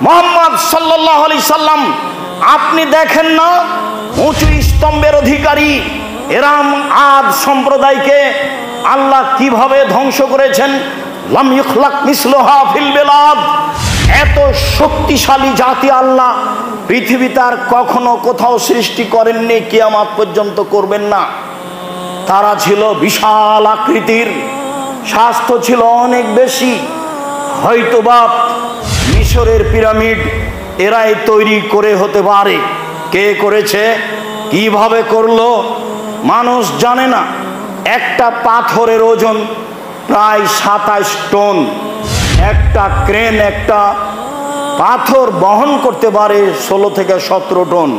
মুহাম্মদ সাল্লাল্লাহু আলাইহি সাল্লাম, আপনি দেখেন না উঁচু স্তম্ভের অধিকারী এরাম আদ সম্প্রদায়কে আল্লাহ কিভাবে ধ্বংস করেছেন। লাম ইখলাক মিসলুহা ফিল বিলাদ, এত শক্তিশালী জাতি আল্লাহ পৃথিবীতে আর কখনো কোথাও সৃষ্টি করেননি, কিয়ামত পর্যন্ত করবেন না। তারা ছিল বিশাল আকৃতির, স্বাস্থ্য ছিল অনেক বেশি, হয়তোবা মিশরের পিরামিড এরাই তৈরি করে হতে পারে। কে করেছে, কিভাবে করলো মানুষ জানে না। একটা পাথরের ওজন প্রায় 27 টন। একটা ক্রেন একটা পাথর বহন করতে পারে 16 থেকে 17 টন।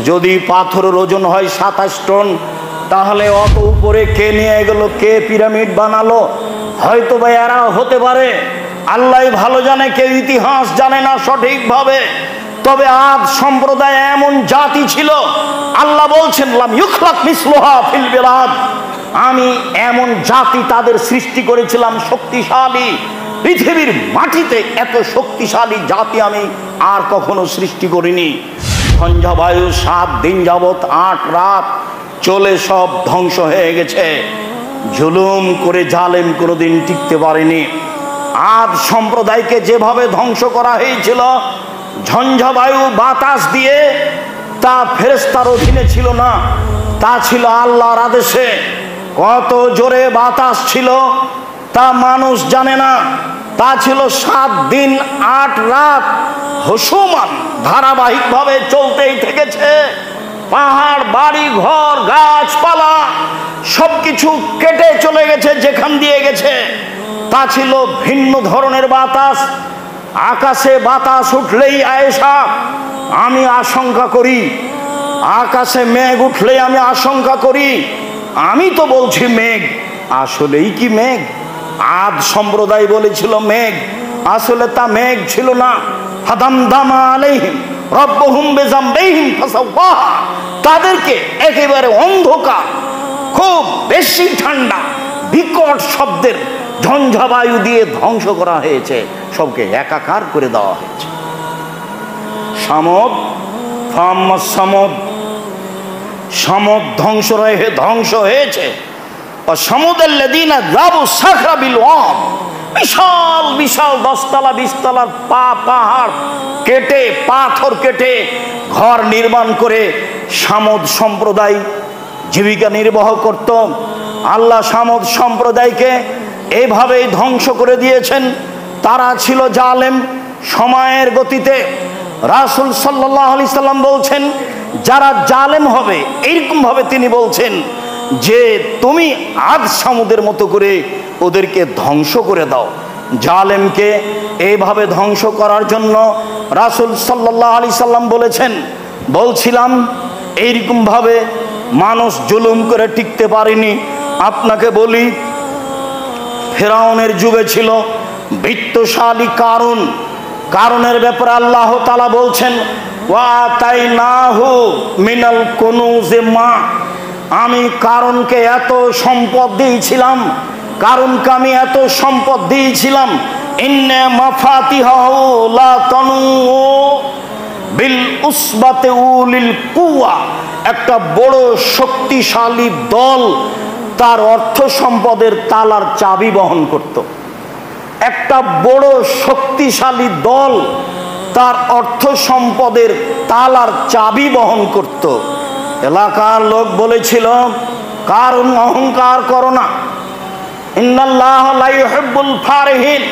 যদি পাথরের ওজন হয় 27 টন, তাহলে অত উপরে কে নিয়ে গেল, কে পিরামিড বানালো? হয়তো বা এরা হতে পারে, আল্লাহ ভালো জানে, কেউ ইতিহাস জানে না সঠিকভাবে। তবে আদ সম্প্রদায় এমন জাতি ছিল, আল্লাহ বলছেন লাম ইখলাক মিসলুহা ফিল বিলাদ, আমি এমন জাতি তাদের সৃষ্টি করেছিলাম শক্তিশালী। পৃথিবীর মাটিতে এত শক্তিশালী জাতি আমি আর কখনো সৃষ্টি করিনি। ঝঞ্ঝাবায়ু 7 দিন যাবত 8 রাত চলে সব ধ্বংস হয়ে গেছে। জুলুম করে জালেম কোনোদিন টিকতে পারেনি। আদ সম্প্রদায়কে যেভাবে ধ্বংস করা হয়েছিল ঝঞ্ঝাবায়ু বাতাস দিয়ে, তা ফেরেশতার অধীনে ছিল না, তা ছিল আল্লাহর আদেশে। কত জোরে বাতাস ছিল তা মানুষ জানে না। তা ছিল 7 দিন 8 রাত হসুমান ধারাবাহিকভাবে চলতেই থেকেছে। পাহাড়, বাড়ি ঘর, গাছপালা সবকিছু কেটে চলে গেছে যেখান দিয়ে গেছে। তা ছিল ভিন্ন ধরনের বাতাস। আকাশে বাতাস উঠলেই আয়েশা আমি আশঙ্কা করি, আকাশে মেঘ উঠলেই আমি আশঙ্কা করি, আমি তো বলছি মেঘ, আসলেই কি মেঘ? আদ সম্প্রদায় বলেছিল মেঘ, আসলে তা মেঘ ছিল না। ফাদামদামা আলাইহিম রব্বুহুম বিযামবিহিম ফাসাওয়াহা, তাদেরকে একেবারে অন্ধকার, খুব বেশি ঠান্ডা, বিকট শব্দের ঝঞ্ঝাবায়ু দিয়ে ধ্বংস করা হয়েছে, সবকে একাকার করে দেওয়া হয়েছে। সামদ, সামদ, সামদ ধ্বংস হয়েছে। সমুদাল্লাযীনা যাবু সাখরা বিল ওয়াদ, বিশাল বিশাল 10 তলা 20 তলার পাহাড় কেটে, পাথর কেটে ঘর নির্মাণ করে সামদ সম্প্রদায় জীবিকা নির্বাহ করত। আল্লাহ সামদ সম্প্রদায়কে এইভাবেই ধ্বংস করে দিয়েছেন। তারা ছিল জালেম। সময়ের গতিতে রাসূল সাল্লাল্লাহু আলাইহি সাল্লাম বলছেন, যারা জালেম হবে এইরকম ভাবে তিনি বলছেন যে তুমি আদ সামুদের মতো করে ওদেরকে ধ্বংস করে দাও। জালেমকে এইভাবে ধ্বংস করার জন্য রাসূল সাল্লাল্লাহু আলাইহি সাল্লাম বলছিলাম এইরকম ভাবে মানুষ জুলুম করে টিকতে পারেনি। আপনাকে বলি, ফেরাউনের যুগে ছিল বিত্তশালী কারুন। কারুনের ব্যাপারে আল্লাহ তাআলা বলছেন ওয়া আতাইনাহু মিনাল কুনুজে মা, আমি কারুনকে এত সম্পদ দিয়েছিলাম, কারুনকে আমি এত সম্পদ দিয়েছিলাম, ইন্না মাফাতিহাহু লা তানু বিল উসবাতি উলিল কুওয়া, একটা বড় শক্তিশালী দল তার অর্থ সম্পদের তালার চাবি বহন করত। একটা বড় শক্তিশালী দল তার অর্থ সম্পদের তালার চাবি বহন করত। এলাকার লোক বলেছিল, কারণ অহংকার করো না, ইন্নাল্লাহ লা ইউহিব্বুল ফারিহিন,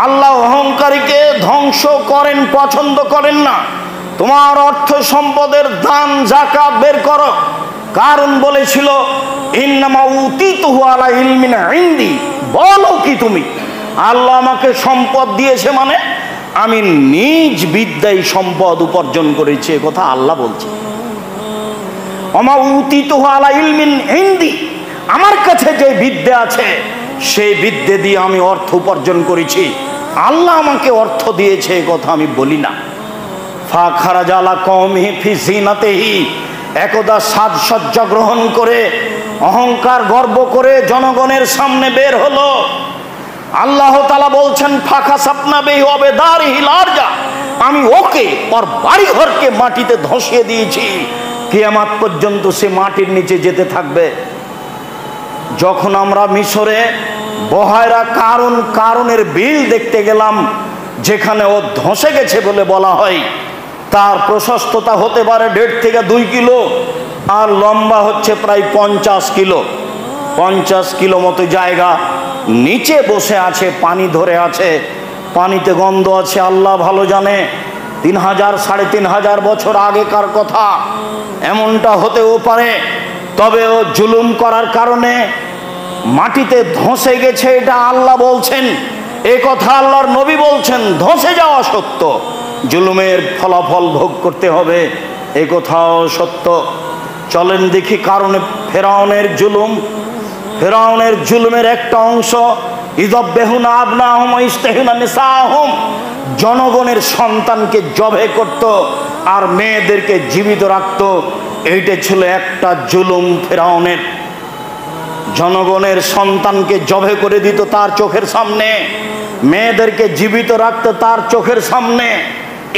আল্লাহ অহংকারীকে ধ্বংস করেন, পছন্দ করেন না। তোমার অর্থ সম্পদের দান যাকাত বের করো। কারণ বলেছিল ইন্নামা উতিতুহু আলা ইলমিন ইনদি, বলো কি তুমি আল্লাহ আমাকে সম্পদ দিয়েছে মানে আমি নিজ বিদ্যায় সম্পদ উপার্জন করেছি, কথা আল্লাহ বলছে। ওমা উতিতুহু আলা ইলমিন ইনদি, আমার কাছে যে বিদ্যা আছে সেই বিদ্যা দিয়ে আমি অর্থ উপার্জন করেছি, আল্লাহ আমাকে অর্থ দিয়েছে, কথা আমি বলি না। ফাখারাজা আলা কওমিহি ফি জিনাতিহি, একদা সাজসজ্জা গ্রহণ করে অহংকার গর্ব করে জনগণের সামনে বের হলো। আল্লাহ তাআলা বলছেন ফাখাসাফনা বিহি ওয়া বিদারিহিল আরজা, আমি ওকে ওর বাড়ি ঘরকে মাটিতে ধসিয়ে দিয়েছি, কিয়ামত পর্যন্ত সে মাটির নিচে যেতে থাকবে। যখন আমরা মিশরে বহায়রা কারণের বিল দেখতে গেলাম, যেখানে ও ধসে গেছে বলে বলা হয়, তার প্রশস্ততা হতে পারে 1.5 থেকে 2 কিলো, আর লম্বা হচ্ছে প্রায় 50 কিলো। 50 কিলো মতো জায়গা, নিচে বসে আছে, পানি ধরে আছে, পানিতে গন্ধ আছে, আল্লাহ ভালো জানে। 3000 3500 বছর আগেকার কথা, এমনটা হতেও পারে। তবে ও জুলুম করার কারণে মাটিতে ধসে গেছে, এটা আল্লাহ বলছেন, এ কথা আল্লাহর নবী বলছেন। ধসে যাওয়া সত্য, জুলুমের ফলাফল ভোগ করতে হবে, এ কথাও সত্য। চলেন দেখি কারণে ফেরাউনের জুলুমের একটা অংশ, ইযবেহুনা আবনাহুম ওয়া ইস্তাহিউনা নিসাহুম, জনগণের সন্তানকে জবে করত আর মেয়েদেরকে জীবিত রাখত। এইটা ছিল একটা জুলুম ফেরাউনের। জনগণের সন্তানকে জবে করে দিত তার চোখের সামনে, মেয়েদেরকে জীবিত রাখত তার চোখের সামনে।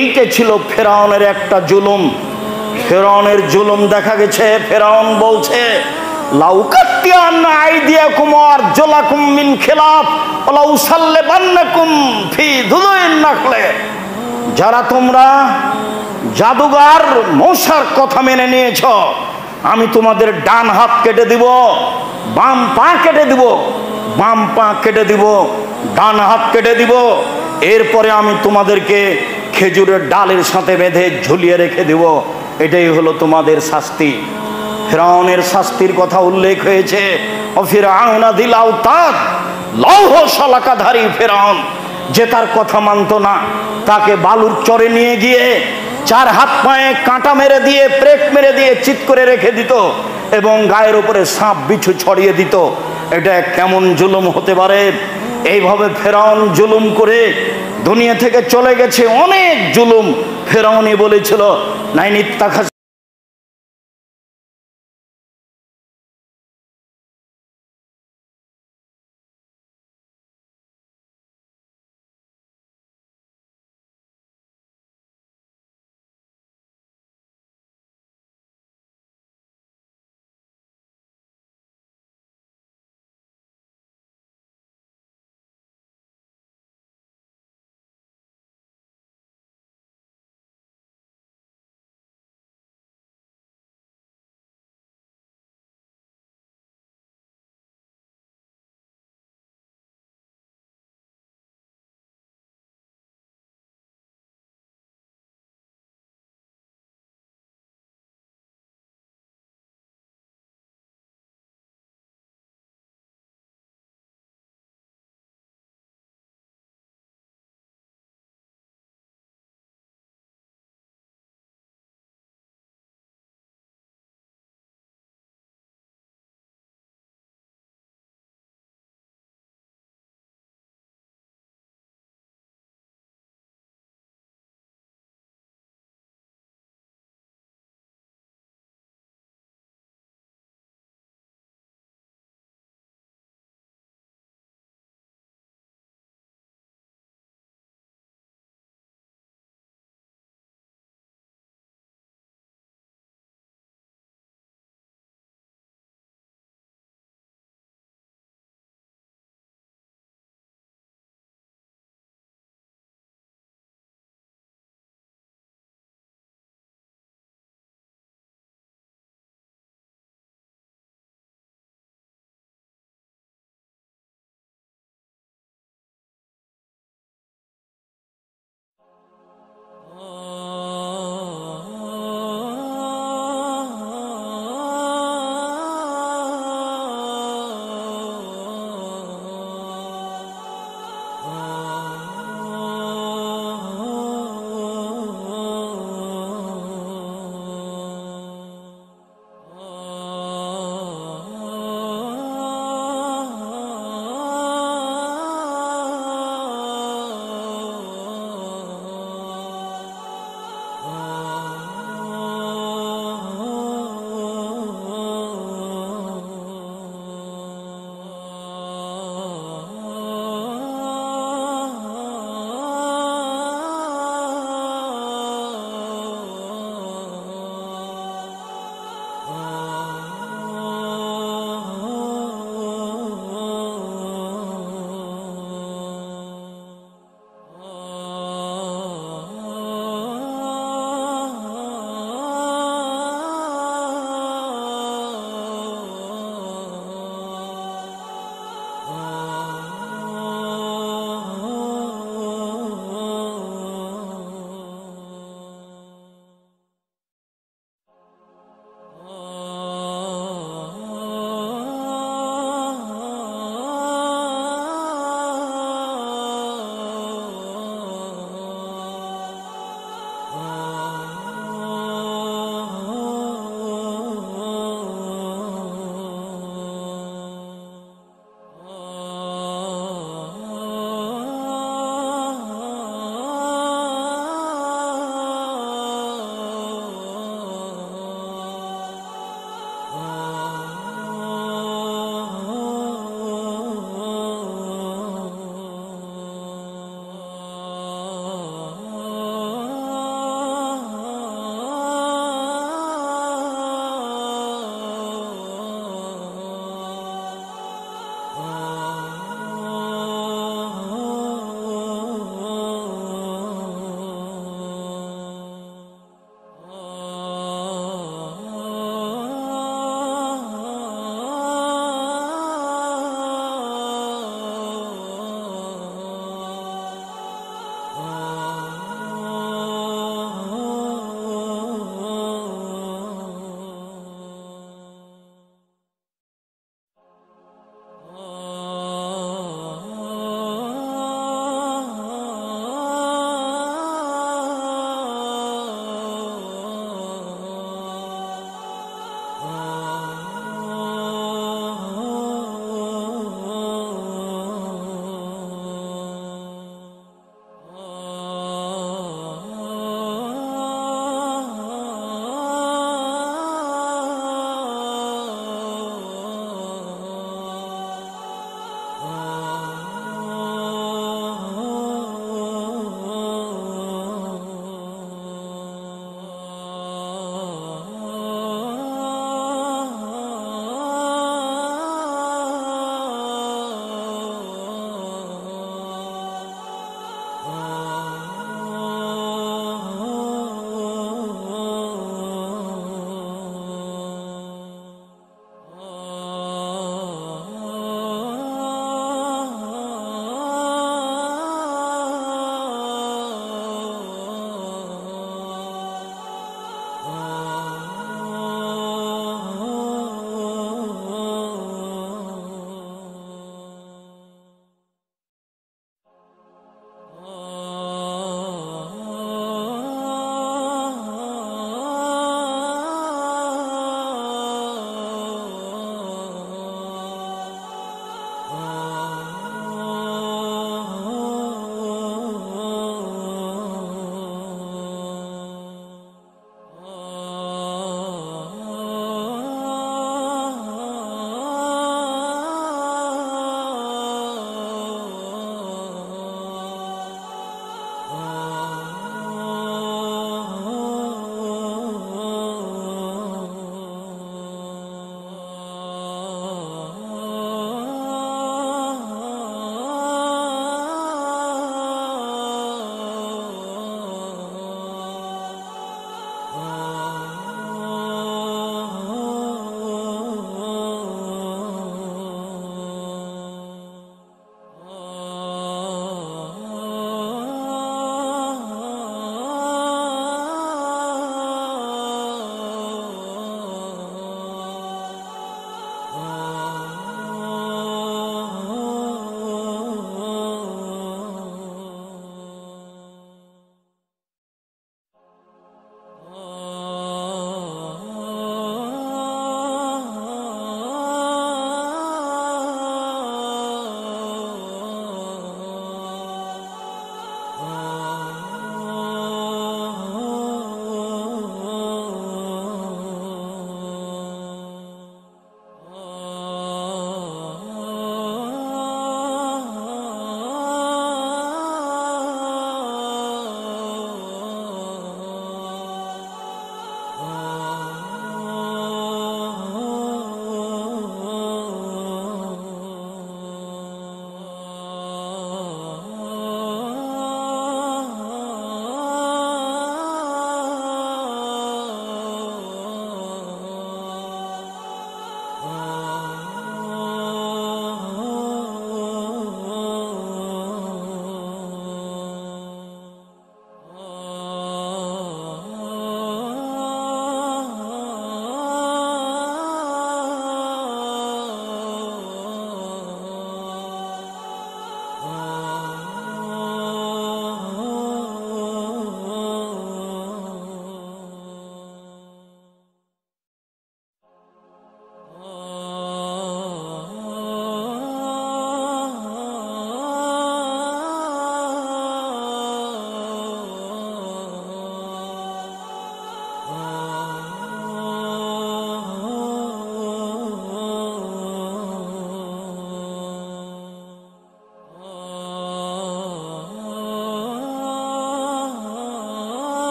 এইটা ছিল ফেরাউনের একটা জুলুম। ফেরাউনের জুলুম দেখা গেছে, ফেরাউন বলছে লাউকাত্তিয়ান্না আইদিয়াকুম ওয়া আরজুলাকুম মিন খিলাফ ওয়া লাউসাল্লিবান্নাকুম ফি দুলুইন নাখলে। যারা তোমরা জাদুগার মূসার কথা মেনে নিয়েছ, আমি তোমাদের ডান হাত কেটে দিব, বাম পা কেটে দিব, বাম পা কেটে দিব, ডান হাত কেটে দিব। এরপরে আমি তোমাদেরকে খেজুরের ডালের সাথে বেঁধে ঝুলিয়ে রেখে দেব। এটাই হলো তোমাদের শাস্তি। ফিরআউনের শাস্তির কথা উল্লেখ হয়েছে। ও ফিরআউনা যিল আওতাদ, লৌহ শলাকাধারী ফিরআউন, যে তার কথা মানত না, তাকে বালুর চরে নিয়ে গিয়ে 4 হাত পায়ে কাঁটা মেরে দিয়ে, প্রেক মেরে দিয়ে চিৎ করে রেখে দিত এবং গায়ের উপরে সাপ বিছু ছড়িয়ে দিত। এটা কেমন জুলুম হতে পারে? এইভাবে ফেরাউন জুলুম করে দুনিয়া থেকে চলে গেছে। অনেক জুলুম ফেরাউনই বলেছিল নাইনিত্তাখাস